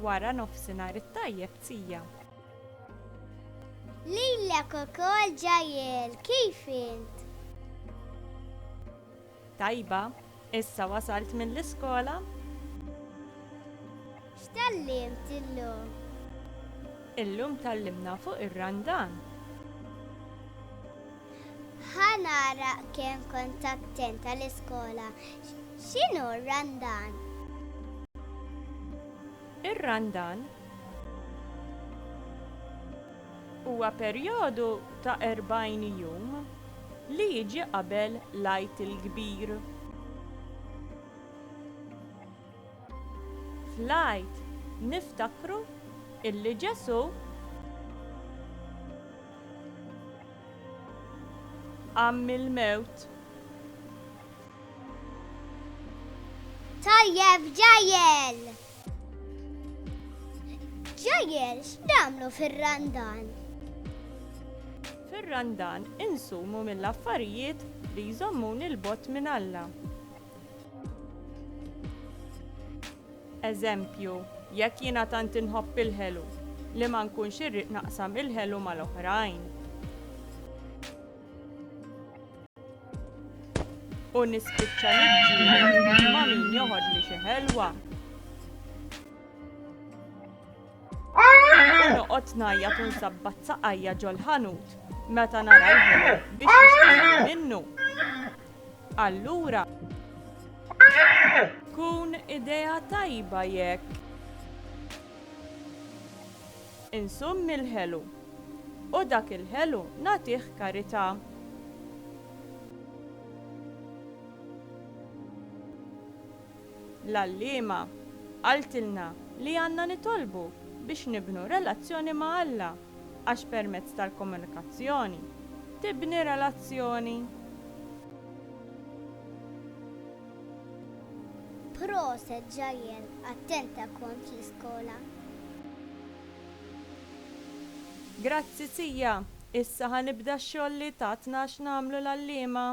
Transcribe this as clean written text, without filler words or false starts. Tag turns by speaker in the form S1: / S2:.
S1: Wara nofsinhar it-tajjeb Zija.
S2: Lilek ukoll Ġajjel, kif int?
S1: Tajba, issa wasalt mill-iskola?
S2: X'tallimt illum?
S1: Illum tallimna fuq ir-randan.
S2: Ħanara kemm kont attenta l-iskola. X'inhu r-randan?
S1: Ir-randan huwa perjodu ta' 40 jum li jiġi qabel l-Għid il-Kbir. Fl-Għid niftakru illi Ġesu għamm il-mewt.
S2: Tajjeb Ġajjel! Ġajjel, x'nagħmlu fir-randan?
S1: Fir-randan insumu mill-affarijiet li jżommuni l-bot minn Alla. Eżempju, jekk jiena tant inħobb il-ħelu li ma nkunx irrid naqsam il-ħelu mal-oħrajn. U nispiċċa niġġieled ma' min joħodli xi ħelwa. U noqgħod ngħajjad u nsabbat saqajja ġol-ħanut meta nara l-ħelu biex nixtieq minnu. Allura tkun idea tajba jekk insummi l-ħelu u dak il-ħelu nagħtih karità. L-Allima qaltilna li għandna nitolbu biex nibnu relazzjoni ma' Alla għax permezz tal-komunikazzjoni tibni relazzjoni.
S2: Proset Ġajjel, attenta kont fl-iskola.
S1: Grazzi Zija, issa ħanibda x-xogħol li tatna x'nagħmlu l-Allima.